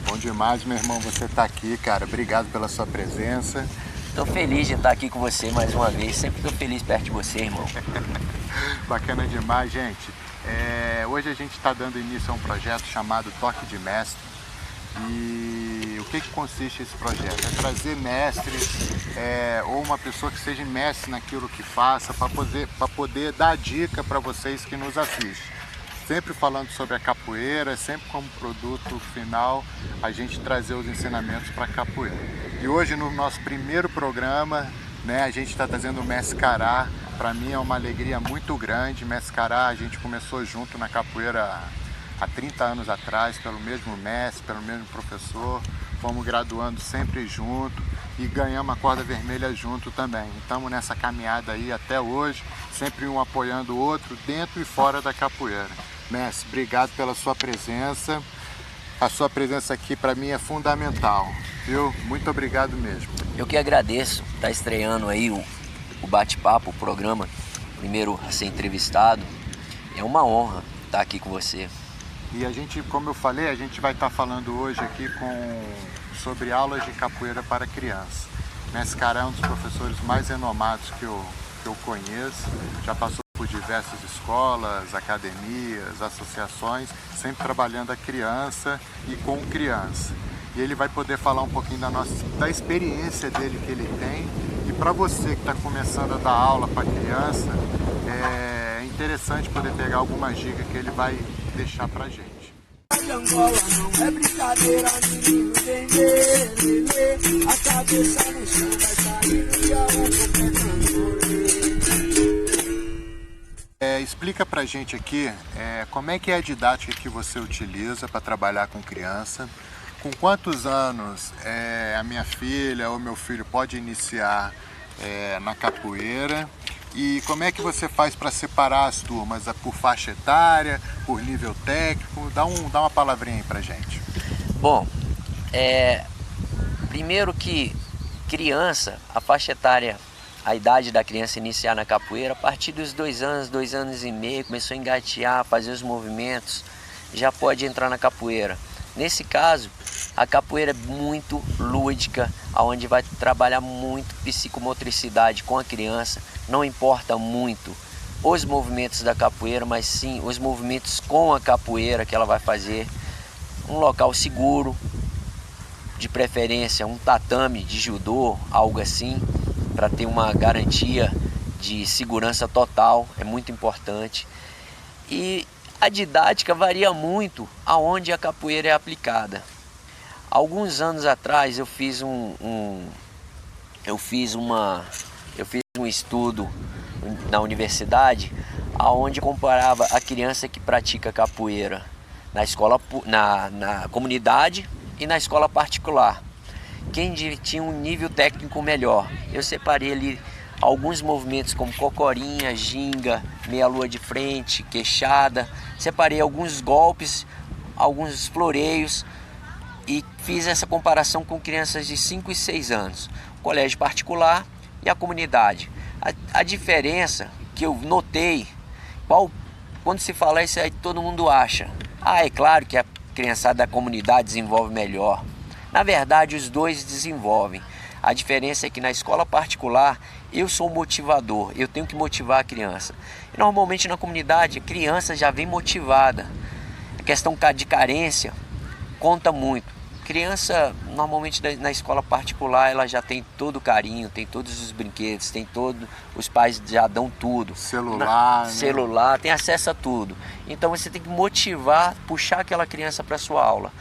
Bom demais, meu irmão, você tá aqui, cara. Obrigado pela sua presença. Tô feliz de estar aqui com você mais uma vez. Sempre tô feliz perto de você, irmão. Bacana demais, gente. Hoje a gente está dando início a um projeto chamado Toque de Mestre. E o que consiste esse projeto? É trazer mestres ou uma pessoa que seja mestre naquilo que faça para poder dar dica para vocês que nos assistem. Sempre falando sobre a capoeira, sempre como produto final a gente trazer os ensinamentos para a capoeira. E hoje no nosso primeiro programa, né, a gente está trazendo o Mestre Cará. Para mim é uma alegria muito grande. Mestre Cará, a gente começou junto na capoeira há 30 anos atrás, pelo mesmo mestre, pelo mesmo professor. Fomos graduando sempre junto e ganhamos a corda vermelha junto também. Estamos nessa caminhada aí até hoje, sempre um apoiando o outro, dentro e fora da capoeira. Mestre, obrigado pela sua presença. A sua presença aqui para mim é fundamental, viu? Muito obrigado mesmo. Eu que agradeço. Tá estreando aí o bate-papo, o programa, primeiro a ser entrevistado. É uma honra estar aqui com você. E a gente, como eu falei, a gente vai estar falando hoje aqui sobre aulas de capoeira para criança. Mestre Cará é um dos professores mais renomados que eu conheço. Já passou por diversas escolas, academias, associações, sempre trabalhando a criança e com criança. E ele vai poder falar um pouquinho da experiência dele que ele tem. E para você que está começando a dar aula para criança, é interessante poder pegar algumas dicas que ele vai deixar para a gente. Angola não é brincadeira, menino, vem ver, a cabeça no chão vai sair no dia Explica pra gente aqui como é que é a didática que você utiliza para trabalhar com criança, com quantos anos a minha filha ou meu filho pode iniciar na capoeira e como é que você faz para separar as turmas, por faixa etária, por nível técnico? Dá uma palavrinha aí pra gente. Bom, primeiro que criança, a faixa etária, a idade da criança iniciar na capoeira, a partir dos 2 anos e meio, começou a engatear, fazer os movimentos, já pode entrar na capoeira. Nesse caso, a capoeira é muito lúdica, onde vai trabalhar muito psicomotricidade com a criança. Não importa muito os movimentos da capoeira, mas sim os movimentos com a capoeira que ela vai fazer. Um local seguro, de preferência um tatame de judô, algo assim, para ter uma garantia de segurança total, é muito importante. E a didática varia muito aonde a capoeira é aplicada. Alguns anos atrás eu fiz um estudo na universidade aonde comparava a criança que pratica capoeira na escola, na comunidade e na escola particular. Quem tinha um nível técnico melhor. Eu separei ali alguns movimentos como cocorinha, ginga, meia-lua de frente, queixada. Separei alguns golpes, alguns floreios e fiz essa comparação com crianças de 5 e 6 anos. O colégio particular e a comunidade. A diferença que eu notei, quando se fala isso aí todo mundo acha. É claro que a criançada da comunidade desenvolve melhor. Na verdade, os dois desenvolvem. A diferença é que na escola particular, eu sou o motivador, eu tenho que motivar a criança. E normalmente na comunidade, a criança já vem motivada. A questão de carência conta muito. Criança, normalmente na escola particular, ela já tem todo o carinho, tem todos os brinquedos, os pais já dão tudo. Celular, tem acesso a tudo. Então você tem que motivar, puxar aquela criança para a sua aula.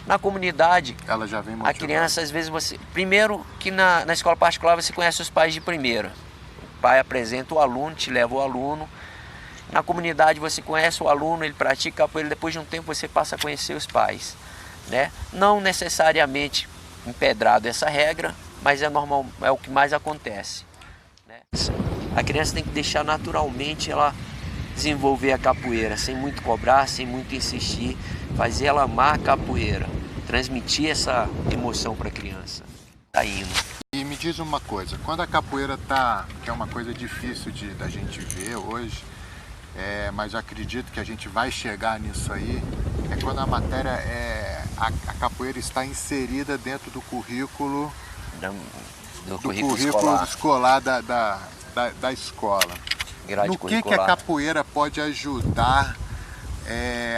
Na comunidade, ela já vem motivada. A criança, às vezes, primeiro que na escola particular você conhece os pais de primeira. O pai apresenta o aluno, te leva o aluno. Na comunidade você conhece o aluno, ele pratica capoeira, depois de um tempo você passa a conhecer os pais, né? Não necessariamente empedrado essa regra, mas é normal, é o que mais acontece, né? A criança tem que deixar naturalmente ela desenvolver a capoeira, sem muito cobrar, sem muito insistir, fazer ela amar a capoeira. transmitir essa emoção para a criança. Tá indo. E me diz uma coisa, quando a capoeira tá, que é uma coisa difícil da gente ver hoje, mas eu acredito que a gente vai chegar nisso aí, é quando a matéria a capoeira está inserida dentro do currículo Do currículo escolar da escola. Grade No que a curricular. capoeira pode ajudar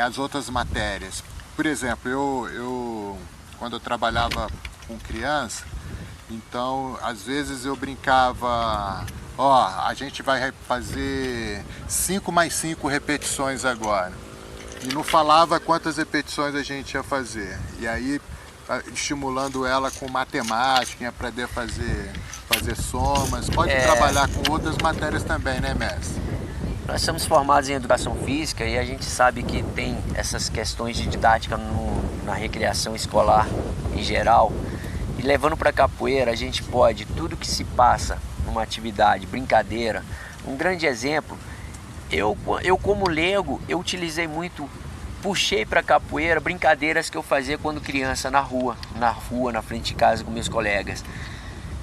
as outras matérias? Por exemplo, eu quando eu trabalhava com criança, então às vezes eu brincava, a gente vai fazer 5 mais 5 repetições agora. E não falava quantas repetições a gente ia fazer. E aí estimulando ela com matemática, em aprender a fazer somas. Pode trabalhar com outras matérias também, né, mestre? Nós somos formados em educação física e a gente sabe que tem essas questões de didática na recreação escolar em geral. E levando para a capoeira, a gente pode, tudo que se passa numa atividade, brincadeira. Um grande exemplo, eu como leigo, eu utilizei muito, puxei para a capoeira brincadeiras que eu fazia quando criança na rua, na frente de casa com meus colegas.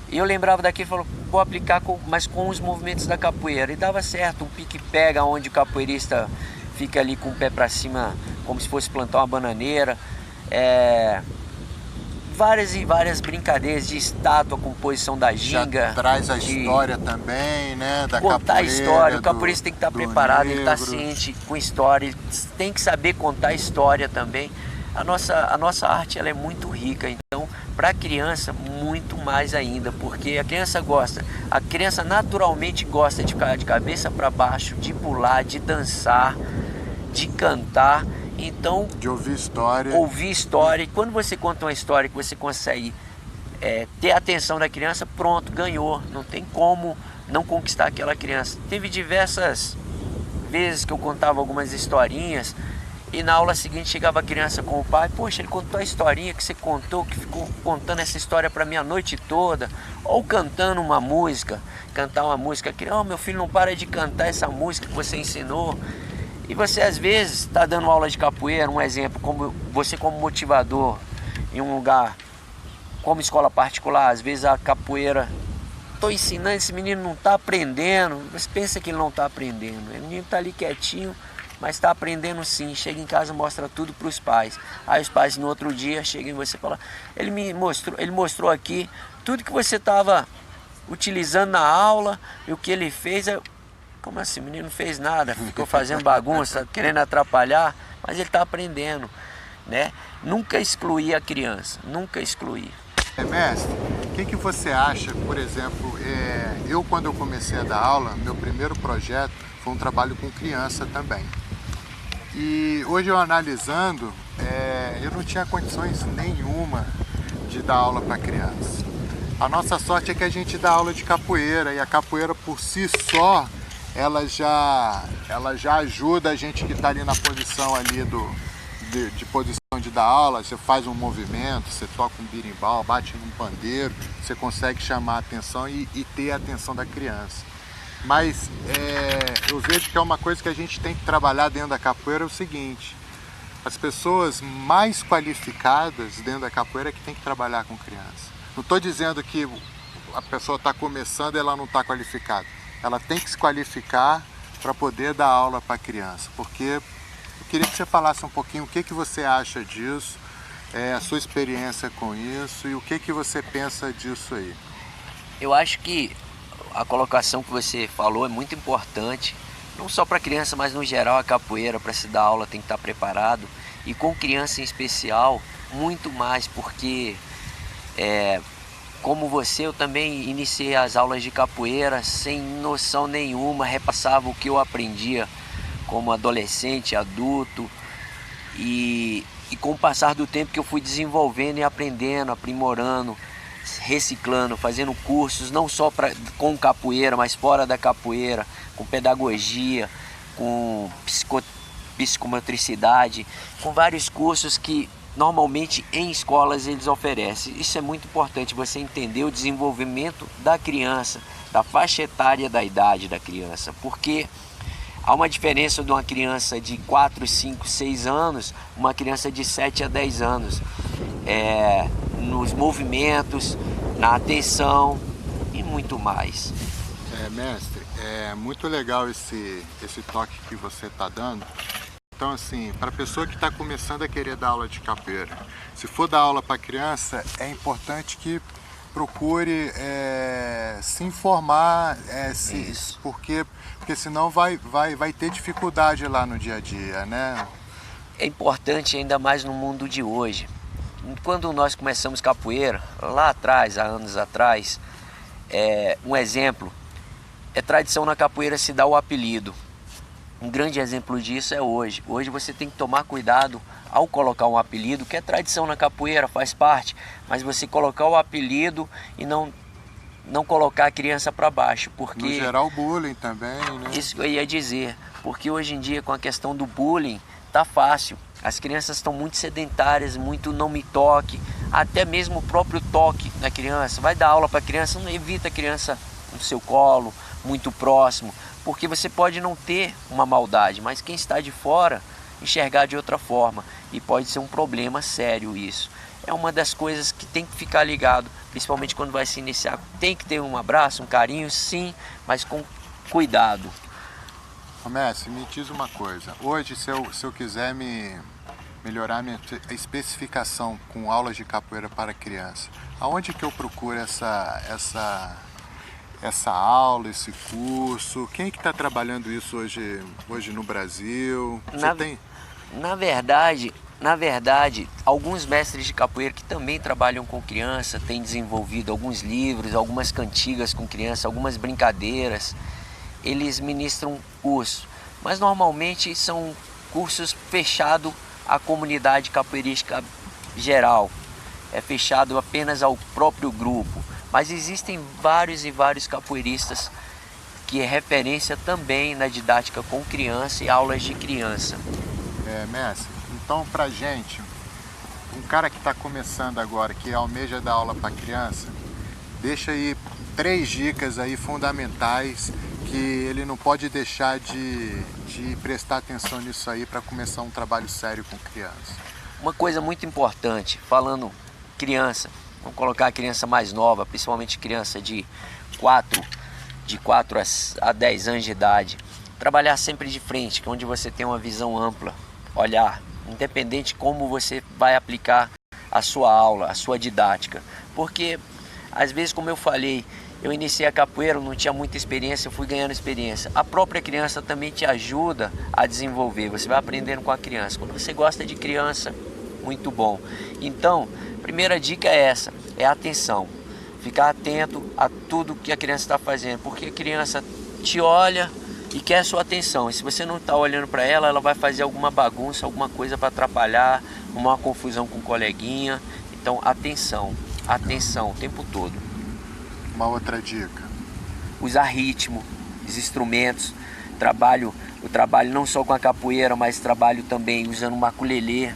E eu lembrava daquilo e falava, vou aplicar mas com os movimentos da capoeira. E dava certo, um pique-pega onde o capoeirista fica ali com o pé para cima, como se fosse plantar uma bananeira. Várias brincadeiras de estátua com posição da ginga. Já traz a história também, né? Da contar capoeira, a história. O capoeirista tem que estar preparado, ele está negro. ciente com história, ele tem que saber contar a história também. A nossa arte ela é muito rica, então para a criança muito mais ainda, porque a criança naturalmente gosta de ficar de cabeça para baixo, de pular, de dançar, de cantar. Então, de ouvir história. E quando você conta uma história que você consegue ter a atenção da criança, pronto, ganhou. Não tem como não conquistar aquela criança. Teve diversas vezes que eu contava algumas historinhas e na aula seguinte chegava a criança com o pai, poxa, ele contou a historinha que você contou, que ficou contando essa história para mim a noite toda, ou cantando uma música, meu filho não para de cantar essa música que você ensinou. E você às vezes está dando aula de capoeira, um exemplo, como motivador em um lugar como escola particular, às vezes a capoeira, estou ensinando, esse menino não está aprendendo, você pensa que ele não está aprendendo, o menino está ali quietinho, mas está aprendendo sim, chega em casa e mostra tudo para os pais. Aí os pais no outro dia chegam em você e falam, ele mostrou aqui tudo que você estava utilizando na aula e o que ele fez. Como assim? O menino não fez nada, ficou fazendo bagunça, querendo atrapalhar, mas ele está aprendendo, né? Nunca excluir a criança, nunca excluir. Mestre, o que você acha, por exemplo, eu quando eu comecei a dar aula, meu primeiro projeto foi um trabalho com criança também. E hoje eu analisando, eu não tinha condições nenhuma de dar aula para criança. A nossa sorte é que a gente dá aula de capoeira e a capoeira por si só, ela já ajuda a gente que está ali na posição ali de posição de dar aula. Você faz um movimento, você toca um birimbau, bate num pandeiro, você consegue chamar a atenção e ter a atenção da criança. Mas eu vejo que é uma coisa que a gente tem que trabalhar dentro da capoeira, é o seguinte, as pessoas mais qualificadas dentro da capoeira é que tem que trabalhar com criança. Não estou dizendo que a pessoa está começando e ela não está qualificada. Ela tem que se qualificar para poder dar aula para a criança, porque eu queria que você falasse um pouquinho o que você acha disso, a sua experiência com isso e o que você pensa disso aí. Eu acho que a colocação que você falou é muito importante, não só para criança, mas no geral a capoeira, para se dar aula tem que estar preparado, e com criança em especial, muito mais, porque como você, eu também iniciei as aulas de capoeira sem noção nenhuma, repassava o que eu aprendia como adolescente, adulto, e com o passar do tempo que eu fui desenvolvendo e aprendendo, aprimorando, reciclando, fazendo cursos, não só com capoeira, mas fora da capoeira, com pedagogia, com psicomotricidade, com vários cursos que normalmente em escolas eles oferecem. Isso é muito importante, você entender o desenvolvimento da criança, da faixa etária da idade da criança, porque há uma diferença de uma criança de 4, 5, 6 anos, uma criança de 7 a 10 anos. nos movimentos, na atenção e muito mais. Mestre, é muito legal esse toque que você está dando. Então, assim, para a pessoa que está começando a querer dar aula de capoeira, se for dar aula para criança, é importante que procure se informar, porque senão vai ter dificuldade lá no dia a dia, né? É importante ainda mais no mundo de hoje. Quando nós começamos capoeira, lá atrás, há anos atrás, um exemplo, é tradição na capoeira se dar o apelido. Um grande exemplo disso é hoje. Hoje você tem que tomar cuidado ao colocar um apelido, que é tradição na capoeira, faz parte, mas você colocar o apelido e não colocar a criança para baixo, porque... No geral, bullying também, né? Isso que eu ia dizer, porque hoje em dia com a questão do bullying, tá fácil. As crianças estão muito sedentárias, muito não me toque, até mesmo o próprio toque na criança. Vai dar aula para a criança, não evita a criança no seu colo, muito próximo, porque você pode não ter uma maldade, mas quem está de fora enxergar de outra forma e pode ser um problema sério isso. É uma das coisas que tem que ficar ligado, principalmente quando vai se iniciar. Tem que ter um abraço, um carinho, sim, mas com cuidado. Mestre, me diz uma coisa. Hoje, se eu quiser melhorar minha especificação com aulas de capoeira para criança, aonde que eu procuro essa aula, esse curso? Quem é que está trabalhando isso hoje no Brasil? Na verdade, alguns mestres de capoeira que também trabalham com criança têm desenvolvido alguns livros, algumas cantigas com criança, algumas brincadeiras. Eles ministram curso, mas normalmente são cursos fechados à comunidade capoeirística geral. É fechado apenas ao próprio grupo. Mas existem vários e vários capoeiristas que é referência também na didática com criança e aulas de criança. Mestre, então pra gente, um cara que está começando agora, que almeja dar aula para criança, deixa aí 3 dicas aí fundamentais que ele não pode deixar de prestar atenção nisso aí para começar um trabalho sério com criança. Uma coisa muito importante, falando criança, vamos colocar a criança mais nova, principalmente criança de 4 a 10 anos de idade. Trabalhar sempre de frente, que é onde você tem uma visão ampla, olhar, independente como você vai aplicar a sua aula, a sua didática. Porque, às vezes, como eu falei, eu iniciei a capoeira, não tinha muita experiência, eu fui ganhando experiência. A própria criança também te ajuda a desenvolver, você vai aprendendo com a criança. Quando você gosta de criança, muito bom. Então, primeira dica é essa, é a atenção. Ficar atento a tudo que a criança está fazendo, porque a criança te olha e quer a sua atenção. E se você não está olhando para ela, ela vai fazer alguma bagunça, alguma coisa para atrapalhar, uma confusão com o coleguinha. Então, atenção o tempo todo. Uma outra dica. Usar ritmo, os instrumentos, o trabalho não só com a capoeira, mas trabalho também usando o maculelê.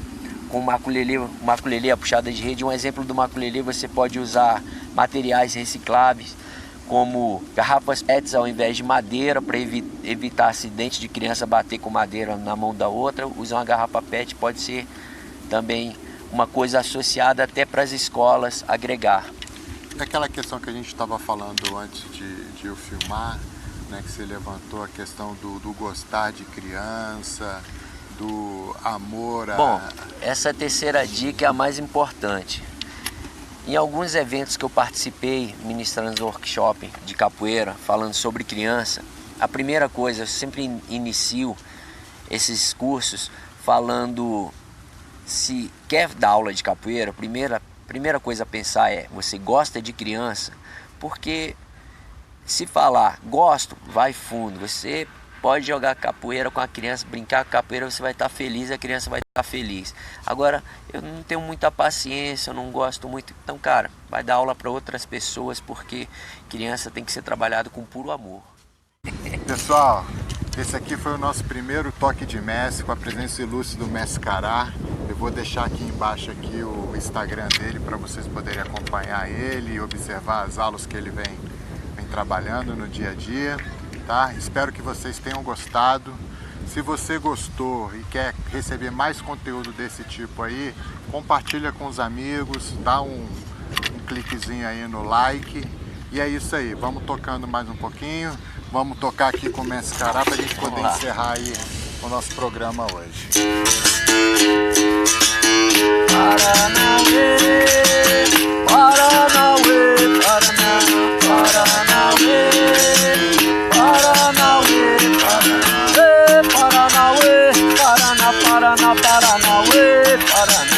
Com o maculelê, a puxada de rede, um exemplo do maculelê, você pode usar materiais recicláveis, como garrafas PETs ao invés de madeira, para evitar acidente de criança bater com madeira na mão da outra. Usar uma garrafa PET pode ser também uma coisa associada até para as escolas agregar. Aquela questão que a gente estava falando antes de eu filmar, né, que você levantou a questão do gostar de criança, do amor a... Bom, essa terceira dica é a mais importante. Em alguns eventos que eu participei, ministrando workshop de capoeira, falando sobre criança, a primeira coisa, eu sempre inicio esses cursos falando, se quer dar aula de capoeira, primeira coisa a pensar é, você gosta de criança? Porque se falar gosto, vai fundo. Você pode jogar capoeira com a criança, brincar com a capoeira, você vai estar feliz, a criança vai estar feliz. Agora, eu não tenho muita paciência, eu não gosto muito. Então, cara, vai dar aula para outras pessoas, porque criança tem que ser trabalhado com puro amor. Pessoal, esse aqui foi o nosso primeiro toque de mestre, com a presença ilustre do mestre Cará. Eu vou deixar aqui embaixo aqui o Instagram dele para vocês poderem acompanhar ele e observar as aulas que ele vem trabalhando no dia a dia. Tá? Espero que vocês tenham gostado. Se você gostou e quer receber mais conteúdo desse tipo aí, compartilha com os amigos, dá um cliquezinho aí no like. E é isso aí, vamos tocando mais um pouquinho. Vamos tocar aqui com o Mestre Cará para a gente poder encerrar aí o nosso programa hoje. Paranauê, Paranauê, Paraná, Paranauê, Paranauê, Paranauê, Paranauê, Paraná, Paraná, Paranauê, Paraná.